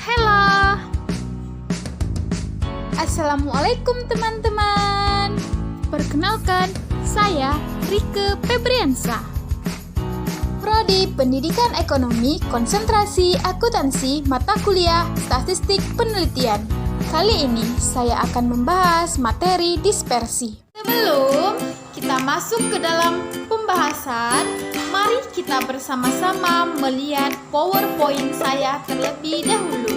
Halo, Assalamualaikum teman-teman. Perkenalkan, saya Rike Febriansa, Prodi Pendidikan Ekonomi, Konsentrasi Akuntansi, Mata Kuliah Statistik Penelitian. Kali ini saya akan membahas materi dispersi. Sebelum kita masuk ke dalam pembahasan, mari kita bersama-sama melihat PowerPoint saya terlebih dahulu.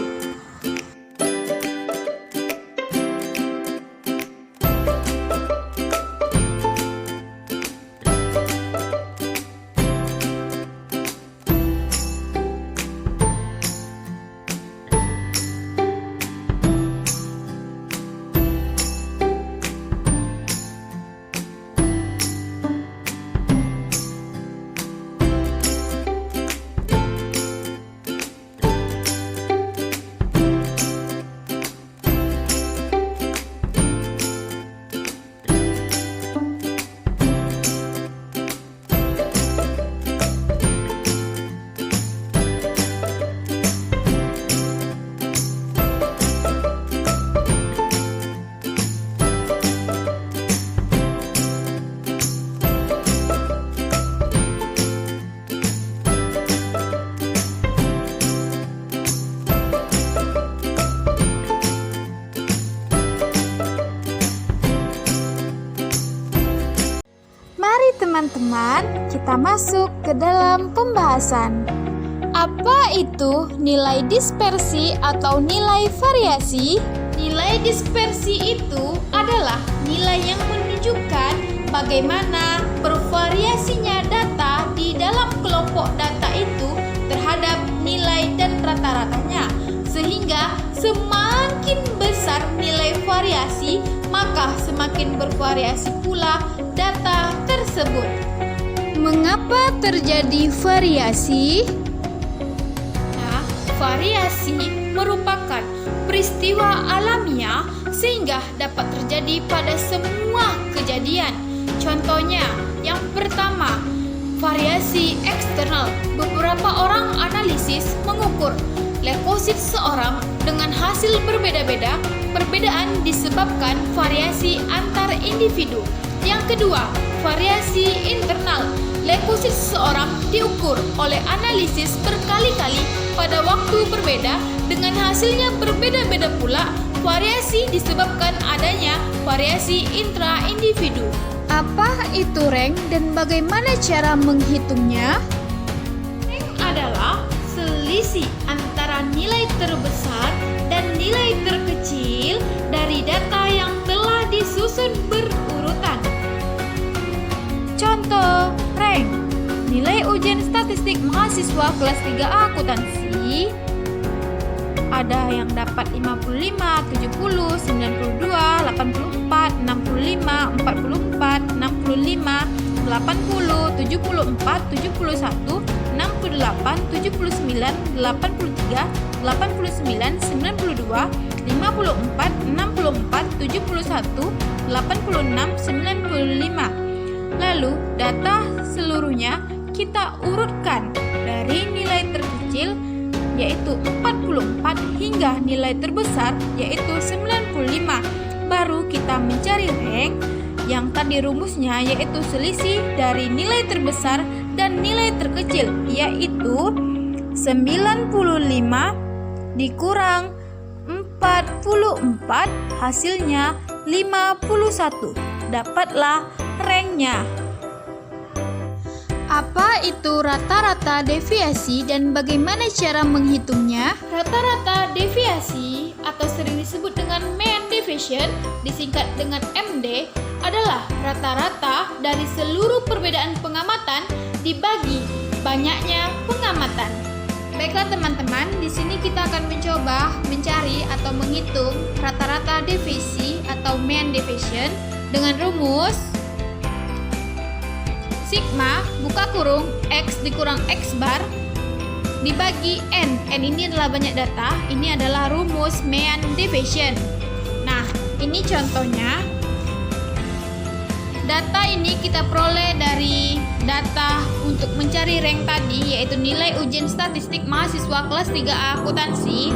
Teman-teman, kita masuk ke dalam pembahasan. Apa itu nilai dispersi atau nilai variasi? Nilai dispersi itu adalah nilai yang menunjukkan bagaimana bervariasinya data di dalam kelompok data itu terhadap nilai dan rata-ratanya. Sehingga semakin besar nilai variasi, maka semakin bervariasi pula data tersebut. Mengapa terjadi variasi? Nah, variasi merupakan peristiwa alamiah sehingga dapat terjadi pada semua kejadian. Contohnya, yang pertama, variasi eksternal. Beberapa orang analisis mengukur leukosit seorang dengan hasil berbeda-beda. Perbedaan disebabkan variasi antar individu. Yang kedua, variasi internal. Leukosit seseorang diukur oleh analisis berkali-kali pada waktu berbeda dengan hasilnya berbeda-beda pula. Variasi disebabkan adanya variasi intra-individu. Apa itu rank dan bagaimana cara menghitungnya? Rank adalah selisih antara nilai terbesar dan nilai terkecil dari data yang telah disusun berurutan. Contoh, rank nilai ujian statistik mahasiswa kelas 3A akuntansi. Ada yang dapat 55, 70, 92, 84, 65, 44, 65, 80, 74, 71, 68, 79, 83, 89, 92, 54, 64, 71, 86, 95. Lalu data seluruhnya kita urutkan dari nilai terkecil yaitu 44 hingga nilai terbesar yaitu 95. Baru kita mencari rank yang tadi rumusnya yaitu selisih dari nilai terbesar dan nilai terkecil yaitu 95 dikurang 44 hasilnya 51. Dapatlah ranknya. Apa itu rata-rata deviasi dan bagaimana cara menghitungnya? Rata-rata deviasi atau sering disebut dengan mean deviation, disingkat dengan MD, adalah rata-rata dari seluruh perbedaan pengamatan dibagi banyaknya pengamatan. Baiklah teman-teman, di sini kita akan mencoba mencari atau menghitung rata-rata deviasi atau mean deviation dengan rumus sigma buka kurung X dikurang X bar dibagi N. N ini adalah banyak data, ini adalah rumus mean deviation. Nah, ini contohnya. data ini kita peroleh dari data untuk mencari rank tadi, yaitu nilai ujian statistik mahasiswa kelas 3A akuntansi.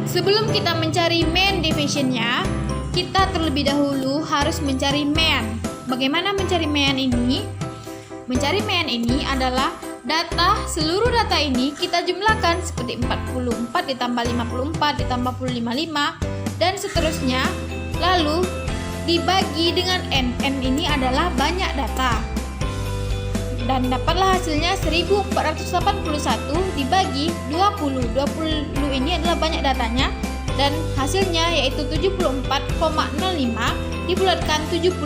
Sebelum kita mencari main divisionnya, kita terlebih dahulu harus mencari mean. Bagaimana mencari mean ini? Mencari mean ini adalah seluruh data ini kita jumlahkan seperti 44 ditambah 54 ditambah 55 dan seterusnya. Lalu dibagi dengan n. N ini adalah banyak data. Dan dapatlah hasilnya 1481 dibagi 20. 20 ini adalah banyak datanya dan hasilnya yaitu 74,05 dibulatkan 74.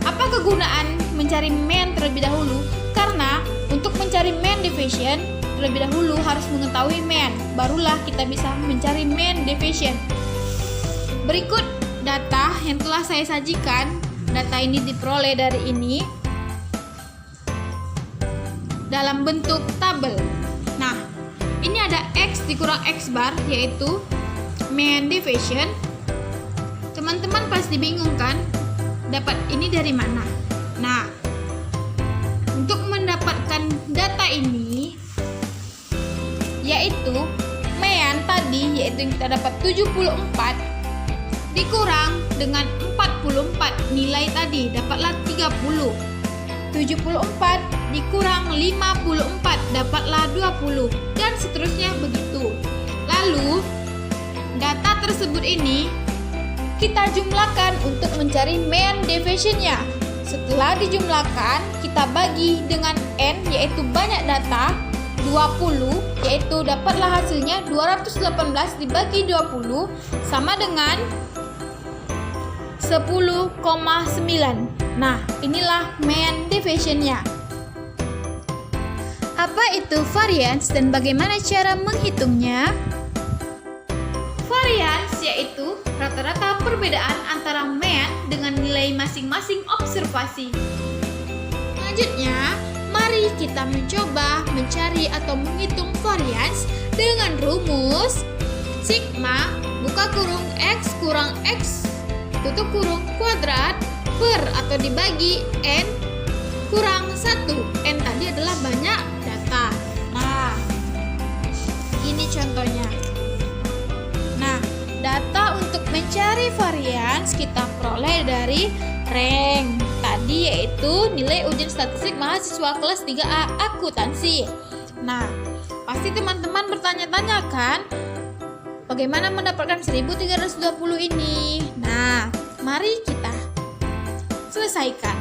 Apa kegunaan mencari mean terlebih dahulu? Karena untuk mencari mean division terlebih dahulu harus mengetahui mean, barulah kita bisa mencari mean division. Berikut data yang telah saya sajikan. Data ini diperoleh dari ini dalam bentuk tabel. Nah, ini ada X dikurang X bar, yaitu mean division. Teman-teman pasti bingung kan? Dapat ini dari mana? Nah, untuk mendapatkan data ini, yaitu mean tadi, yaitu kita dapat 74 dikurang dengan 44 nilai tadi, dapatlah 30. 74 dikurang 54 dapatlah 20 dan seterusnya begitu. Lalu data tersebut ini kita jumlahkan untuk mencari mean divisionnya. Setelah dijumlahkan, kita bagi dengan n, yaitu banyak data 20, yaitu dapatlah hasilnya 218 dibagi 20 sama dengan 10,9. Nah, inilah mean divisionnya. Apa itu variance dan bagaimana cara menghitungnya? Variance yaitu rata-rata perbedaan antara mean dengan nilai masing-masing observasi. Selanjutnya, mari kita mencoba mencari atau menghitung variance dengan rumus sigma buka kurung x kurang x tutup kurung kuadrat per atau dibagi n kurang 1. N tadi adalah banyak data. Nah, ini contohnya. Nah, data untuk mencari varians kita peroleh dari rank tadi, yaitu nilai ujian statistik mahasiswa kelas 3A akuntansi. Nah, pasti teman-teman bertanya-tanya kan, bagaimana mendapatkan 1320 ini? Nah, mari kita selesaikan.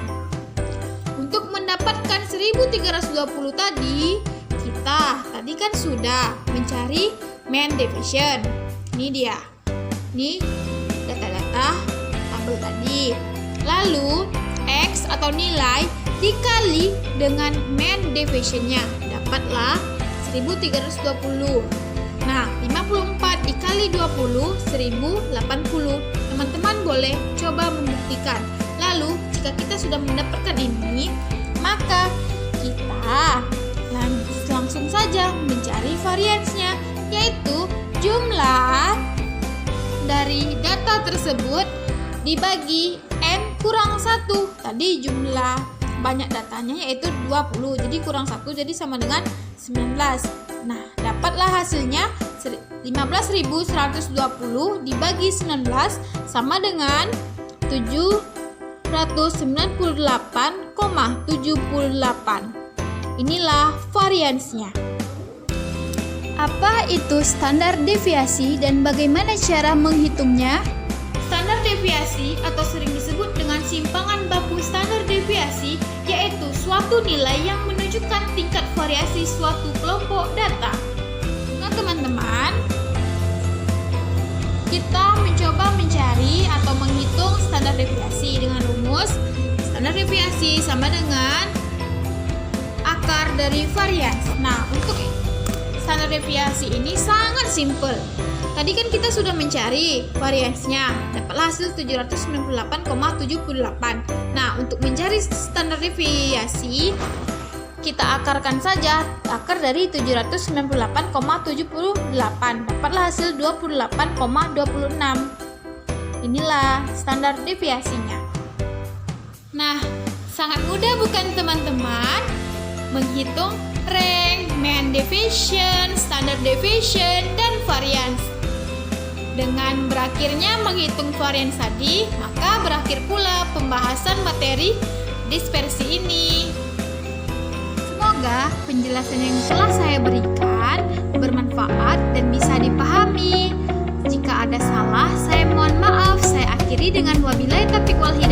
Untuk mendapatkan 1320 tadi, kita tadi kan sudah mencari mean division. Ini dia. Ini data-data tabel tadi. Lalu X atau nilai dikali dengan mean divisionnya, dapatlah 1320. Nah, 54 dikali 20, 1080. Teman-teman boleh coba membuktikan. Lalu, jika kita sudah mendapatkan ini, maka kita langsung saja mencari variansnya, yaitu jumlah dari data tersebut dibagi n kurang 1. Tadi jumlah banyak datanya yaitu 20, jadi kurang 1 jadi sama dengan 19. Nah, dapatlah hasilnya 15.120 dibagi 19 sama dengan 798,78. Inilah variansnya. Apa itu standar deviasi dan bagaimana cara menghitungnya? Standar deviasi atau sering disebut dengan simpangan baku standar deviasi yaitu suatu nilai yang menunjukkan tingkat variasi suatu kelompok data. Nah, teman-teman, kita mencoba mencari atau menghitung standar deviasi dengan rumus standar deviasi sama dengan akar dari varians. Nah, untuk standar deviasi ini sangat simpel. Tadi kan kita sudah mencari variansnya, dapatlah hasil 798,78. Nah, untuk mencari standar deviasi, kita akarkan saja akar dari 798,78. Dapatlah hasil 28,26. Inilah standar deviasinya. Nah, sangat mudah bukan teman-teman menghitung rank, mean deviation, standard deviation, dan variance. Dengan berakhirnya menghitung variance tadi, maka berakhir pula pembahasan materi dispersi ini. Semoga penjelasan yang telah saya berikan bermanfaat dan bisa dipahami. Jika ada salah, saya mohon maaf. Saya akhiri dengan wabillahi taufiq wal hidayah.